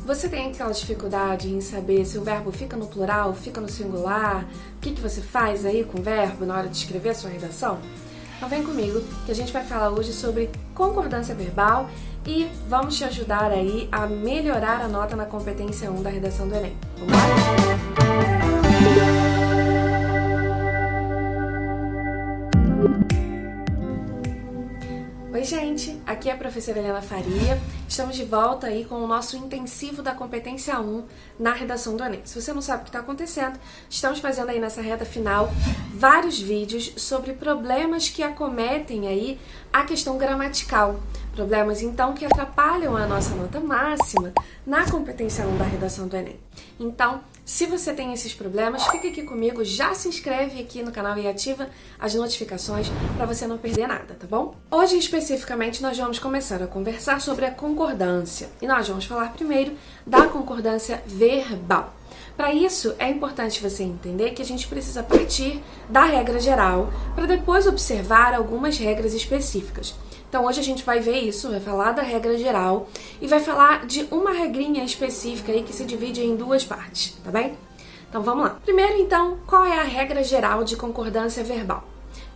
Você tem aquela dificuldade em saber se o verbo fica no plural, fica no singular? O que você faz aí com o verbo na hora de escrever a sua redação? Então vem comigo que a gente vai falar hoje sobre concordância verbal e vamos te ajudar aí a melhorar a nota na competência 1 da redação do Enem. Vamos lá? Oi gente, aqui é a professora Helena Faria, estamos de volta aí com o nosso intensivo da competência 1 na redação do Enem. Se você não sabe o que está acontecendo, estamos fazendo aí nessa reta final vários vídeos sobre problemas que acometem aí a questão gramatical. Problemas, então, que atrapalham a nossa nota máxima na competência 1 da redação do Enem. Então, se você tem esses problemas, fica aqui comigo, já se inscreve aqui no canal e ativa as notificações para você não perder nada, tá bom? Hoje, especificamente, nós vamos começar a conversar sobre a concordância. E nós vamos falar primeiro da concordância verbal. Para isso, é importante você entender que a gente precisa partir da regra geral para depois observar algumas regras específicas. Então hoje a gente vai ver isso, vai falar da regra geral e vai falar de uma regrinha específica aí que se divide em duas partes, tá bem? Então vamos lá. Primeiro então, qual é a regra geral de concordância verbal?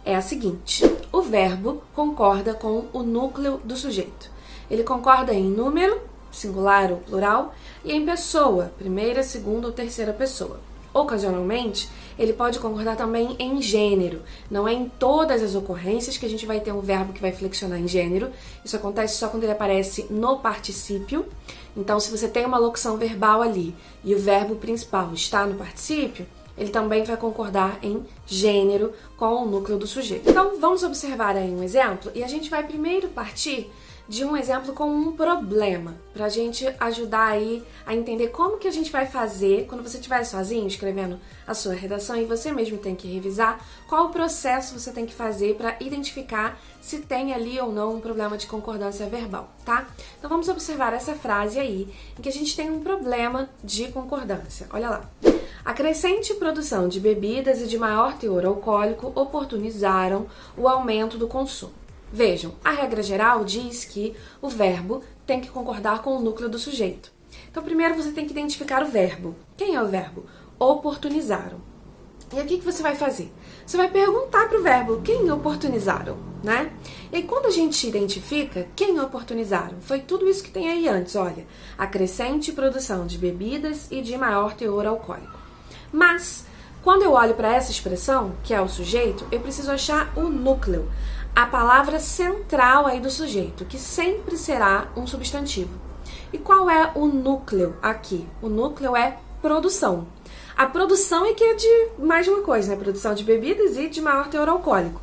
É a seguinte: o verbo concorda com o núcleo do sujeito. Ele concorda em número, singular ou plural, e em pessoa, primeira, segunda ou terceira pessoa. Ocasionalmente, ele pode concordar também em gênero. Não é em todas as ocorrências que a gente vai ter um verbo que vai flexionar em gênero. Isso acontece só quando ele aparece no particípio. Então, se você tem uma locução verbal ali e o verbo principal está no particípio, ele também vai concordar em gênero com o núcleo do sujeito. Então, vamos observar aí um exemplo e a gente vai primeiro partir de um exemplo com um problema, pra gente ajudar aí a entender como que a gente vai fazer quando você estiver sozinho escrevendo a sua redação e você mesmo tem que revisar qual o processo você tem que fazer para identificar se tem ali ou não um problema de concordância verbal, tá? Então vamos observar essa frase aí, em que a gente tem um problema de concordância. Olha lá. A crescente produção de bebidas e de maior teor alcoólico oportunizaram o aumento do consumo. Vejam, a regra geral diz que o verbo tem que concordar com o núcleo do sujeito. Então, primeiro você tem que identificar o verbo. Quem é o verbo? Oportunizaram. E aí, o que você vai fazer? Você vai perguntar para o verbo quem oportunizaram, né? E aí, quando a gente identifica quem oportunizaram, foi tudo isso que tem aí antes, olha. A crescente produção de bebidas e de maior teor alcoólico. Mas, quando eu olho para essa expressão, que é o sujeito, eu preciso achar o núcleo. A palavra central aí do sujeito, que sempre será um substantivo. E qual é o núcleo aqui? O núcleo é produção. A produção é que é de mais de uma coisa, né? Produção de bebidas e de maior teor alcoólico.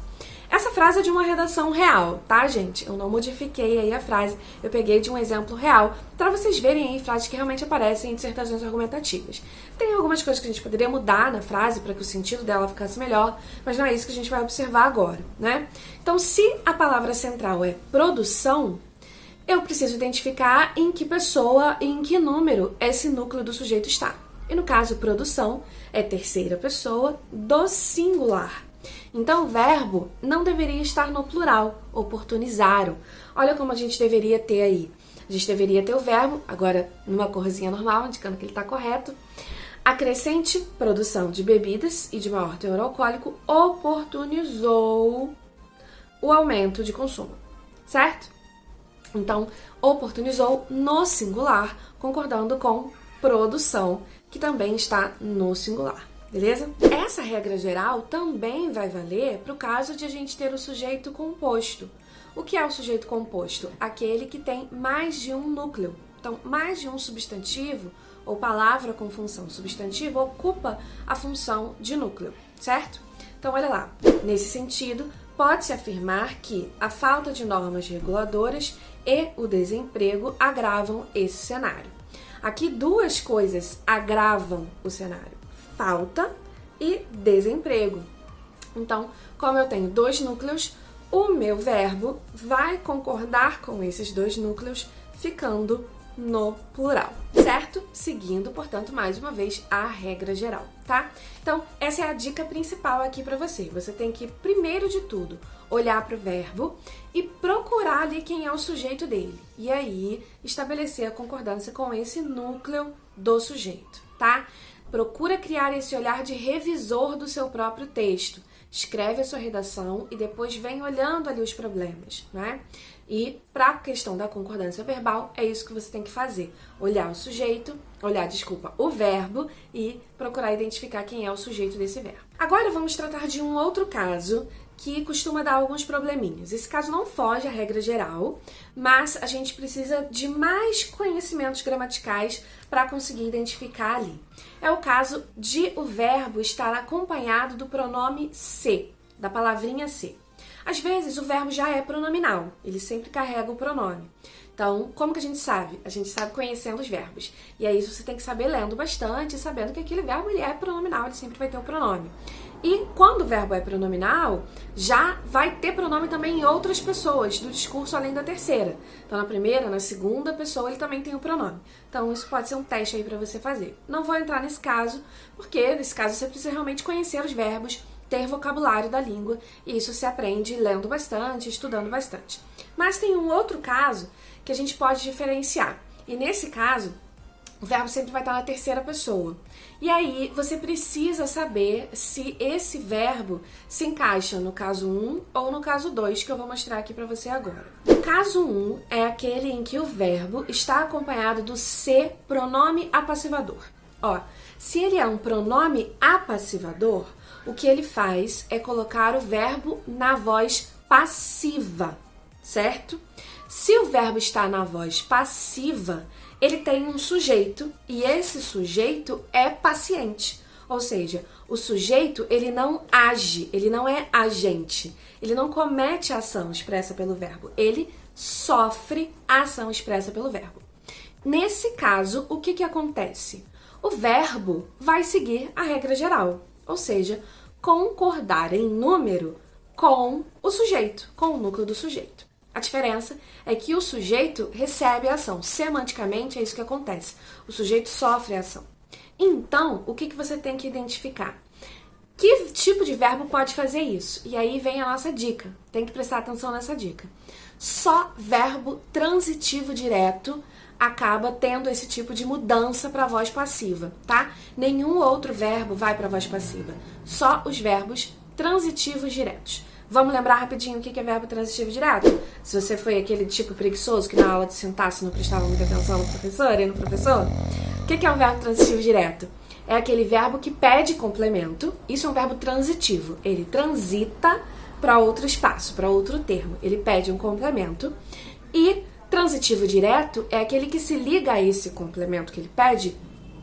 Essa frase é de uma redação real, tá, gente? Eu não modifiquei aí a frase, eu peguei de um exemplo real, para vocês verem aí frases que realmente aparecem em dissertações argumentativas. Tem algumas coisas que a gente poderia mudar na frase para que o sentido dela ficasse melhor, mas não é isso que a gente vai observar agora, né? Então, se a palavra central é produção, eu preciso identificar em que pessoa e em que número esse núcleo do sujeito está. E no caso, produção é terceira pessoa do singular. Então, o verbo não deveria estar no plural, oportunizaram. Olha como a gente deveria ter aí. A gente deveria ter o verbo, agora numa corzinha normal, indicando que ele está correto. A crescente produção de bebidas e de maior teor alcoólico oportunizou o aumento de consumo, certo? Então, oportunizou no singular, concordando com produção, que também está no singular. Beleza? Essa regra geral também vai valer para o caso de a gente ter o sujeito composto. O que é o sujeito composto? Aquele que tem mais de um núcleo. Então, mais de um substantivo ou palavra com função substantiva ocupa a função de núcleo, certo? Então, olha lá. Nesse sentido, pode-se afirmar que a falta de normas reguladoras e o desemprego agravam esse cenário. Aqui duas coisas agravam o cenário: falta e desemprego. Então, como eu tenho dois núcleos, o meu verbo vai concordar com esses dois núcleos, ficando no plural, certo? Seguindo, portanto, mais uma vez, a regra geral, tá? Então, essa é a dica principal aqui pra você. Você tem que, primeiro de tudo, olhar para o verbo e procurar ali quem é o sujeito dele. E aí, estabelecer a concordância com esse núcleo do sujeito, tá? Procura criar esse olhar de revisor do seu próprio texto. Escreve a sua redação e depois vem olhando ali os problemas, né? E para a questão da concordância verbal, é isso que você tem que fazer. Olhar o verbo e procurar identificar quem é o sujeito desse verbo. Agora vamos tratar de um outro caso que costuma dar alguns probleminhas. Esse caso não foge à regra geral, mas a gente precisa de mais conhecimentos gramaticais para conseguir identificar ali. É o caso de o verbo estar acompanhado do pronome se, da palavrinha se. Às vezes o verbo já é pronominal, ele sempre carrega o pronome. Então, como que a gente sabe? A gente sabe conhecendo os verbos. E aí você tem que saber lendo bastante, sabendo que aquele verbo ele é pronominal, ele sempre vai ter o pronome. E quando o verbo é pronominal, já vai ter pronome também em outras pessoas do discurso além da terceira. Então, na primeira, na segunda pessoa, ele também tem o pronome. Então, isso pode ser um teste aí para você fazer. Não vou entrar nesse caso, porque nesse caso você precisa realmente conhecer os verbos, ter vocabulário da língua, e isso se aprende lendo bastante, estudando bastante. Mas tem um outro caso que a gente pode diferenciar. E nesse caso, o verbo sempre vai estar na terceira pessoa. E aí, você precisa saber se esse verbo se encaixa no caso 1 ou no caso 2, que eu vou mostrar aqui para você agora. O caso 1 é aquele em que o verbo está acompanhado do se, pronome apassivador. Ó, se ele é um pronome apassivador, o que ele faz é colocar o verbo na voz passiva, certo? Se o verbo está na voz passiva, ele tem um sujeito e esse sujeito é paciente. Ou seja, o sujeito ele não age, ele não é agente, ele não comete a ação expressa pelo verbo, ele sofre a ação expressa pelo verbo. Nesse caso, o que acontece? O verbo vai seguir a regra geral, ou seja, concordar em número com o sujeito, com o núcleo do sujeito. A diferença é que o sujeito recebe a ação. Semanticamente é isso que acontece. O sujeito sofre a ação. Então, o que você tem que identificar? Que tipo de verbo pode fazer isso? E aí vem a nossa dica. Tem que prestar atenção nessa dica. Só verbo transitivo direto acaba tendo esse tipo de mudança para a voz passiva, tá? Nenhum outro verbo vai para a voz passiva. Só os verbos transitivos diretos. Vamos lembrar rapidinho o que é verbo transitivo direto? Se você foi aquele tipo preguiçoso que na aula de sintaxe não prestava muita atenção no professor e no professor, o que é um verbo transitivo direto? É aquele verbo que pede complemento. Isso é um verbo transitivo. Ele transita para outro espaço, para outro termo. Ele pede um complemento. E transitivo direto é aquele que se liga a esse complemento que ele pede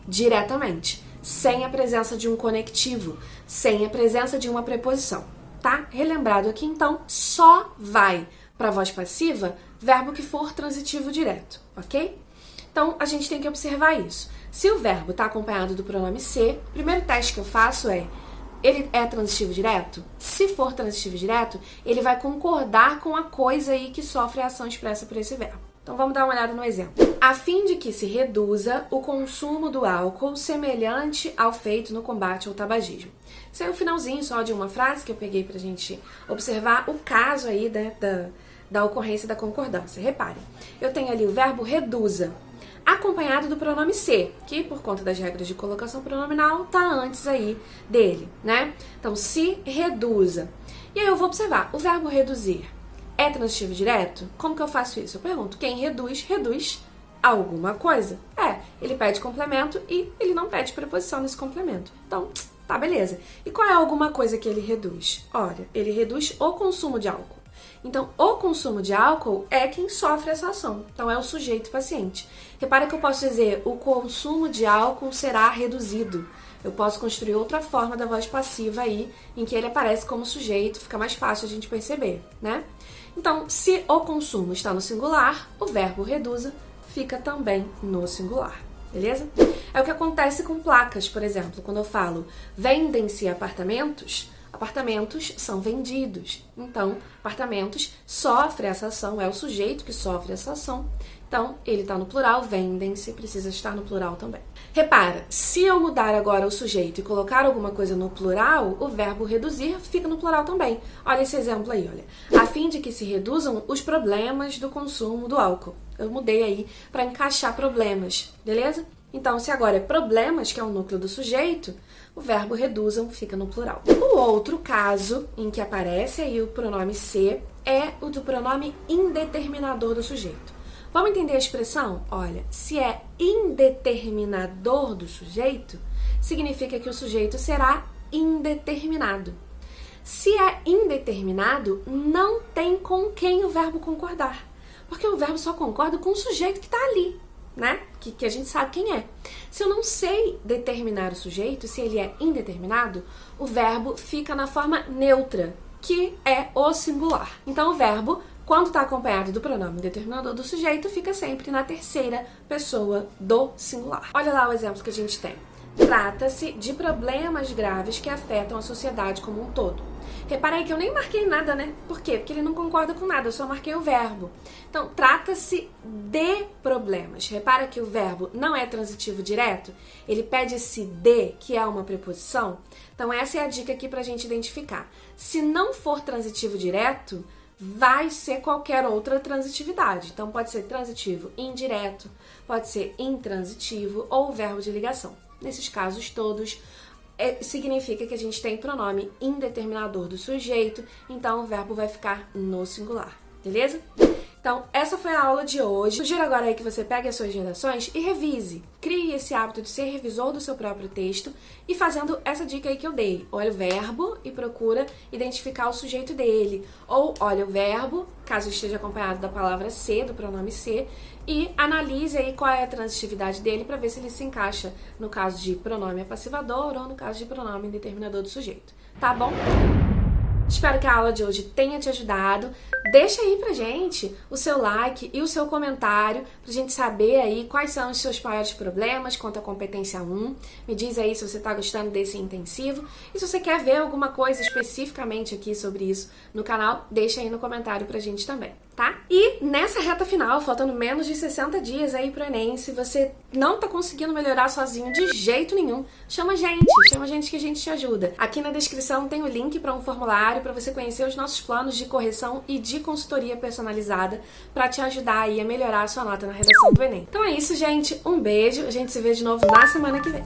diretamente, sem a presença de um conectivo, sem a presença de uma preposição. Tá? Relembrado aqui, então, só vai para a voz passiva verbo que for transitivo direto, ok? Então, a gente tem que observar isso. Se o verbo está acompanhado do pronome se, o primeiro teste que eu faço é: ele é transitivo direto? Se for transitivo direto, ele vai concordar com a coisa aí que sofre a ação expressa por esse verbo. Então vamos dar uma olhada no exemplo. A fim de que se reduza o consumo do álcool semelhante ao feito no combate ao tabagismo. Isso é o finalzinho só de uma frase que eu peguei pra gente observar o caso aí da ocorrência da concordância. Reparem, eu tenho ali o verbo reduza, acompanhado do pronome se, que por conta das regras de colocação pronominal tá antes aí dele, né? Então, se reduza. E aí eu vou observar, o verbo reduzir é transitivo direto? Como que eu faço isso? Eu pergunto, quem reduz, reduz alguma coisa? Ele pede complemento e ele não pede preposição nesse complemento. Então, tá, beleza. E qual é alguma coisa que ele reduz? Olha, ele reduz o consumo de álcool. Então, o consumo de álcool é quem sofre essa ação. Então, é o sujeito paciente. Repara que eu posso dizer, o consumo de álcool será reduzido. Eu posso construir outra forma da voz passiva aí, em que ele aparece como sujeito, fica mais fácil a gente perceber, né? Então, se o consumo está no singular, o verbo reduza fica também no singular, beleza? É o que acontece com placas, por exemplo, quando eu falo vendem-se apartamentos, apartamentos são vendidos. Então, apartamentos sofre essa ação, é o sujeito que sofre essa ação, Então, ele está no plural, vendem-se, precisa estar no plural também. Repara, se eu mudar agora o sujeito e colocar alguma coisa no plural, o verbo reduzir fica no plural também. Olha esse exemplo aí, olha. A fim de que se reduzam os problemas do consumo do álcool. Eu mudei aí para encaixar problemas, beleza? Então, se agora é problemas, que é o núcleo do sujeito, o verbo reduzam fica no plural. O outro caso em que aparece aí o pronome ser é o do pronome indeterminador do sujeito. Vamos entender a expressão? Olha, se é indeterminador do sujeito, significa que o sujeito será indeterminado. Se é indeterminado, não tem com quem o verbo concordar, porque o verbo só concorda com o sujeito que está ali, né? Que a gente sabe quem é. Se eu não sei determinar o sujeito, se ele é indeterminado, o verbo fica na forma neutra, que é o singular. Então, o verbo, quando está acompanhado do pronome determinador do sujeito, fica sempre na terceira pessoa do singular. Olha lá o exemplo que a gente tem. Trata-se de problemas graves que afetam a sociedade como um todo. Repara aí que eu nem marquei nada, né? Por quê? Porque ele não concorda com nada, eu só marquei o verbo. Então, trata-se de problemas. Repara que o verbo não é transitivo direto, ele pede esse de, que é uma preposição. Então, essa é a dica aqui pra gente identificar. Se não for transitivo direto, vai ser qualquer outra transitividade. Então, pode ser transitivo indireto, pode ser intransitivo ou verbo de ligação. Nesses casos todos, significa que a gente tem pronome indeterminador do sujeito, então o verbo vai ficar no singular, beleza? Então, essa foi a aula de hoje. Sugiro agora aí que você pegue as suas redações e revise. Crie esse hábito de ser revisor do seu próprio texto e fazendo essa dica aí que eu dei. Olha o verbo e procura identificar o sujeito dele. Ou olha o verbo, caso esteja acompanhado da palavra ser, do pronome ser, e analise aí qual é a transitividade dele para ver se ele se encaixa no caso de pronome passivador ou no caso de pronome determinador do sujeito. Tá bom? Espero que a aula de hoje tenha te ajudado. Deixa aí pra gente o seu like e o seu comentário pra gente saber aí quais são os seus maiores problemas quanto à competência 1. Me diz aí se você tá gostando desse intensivo e se você quer ver alguma coisa especificamente aqui sobre isso no canal, deixa aí no comentário pra gente também, tá? E nessa reta final, faltando menos de 60 dias aí pro Enem, se você não tá conseguindo melhorar sozinho de jeito nenhum, chama a gente que a gente te ajuda. Aqui na descrição tem o link para um formulário para você conhecer os nossos planos de correção e de consultoria personalizada para te ajudar aí a melhorar a sua nota na redação do Enem. Então é isso, gente. Um beijo. A gente se vê de novo na semana que vem.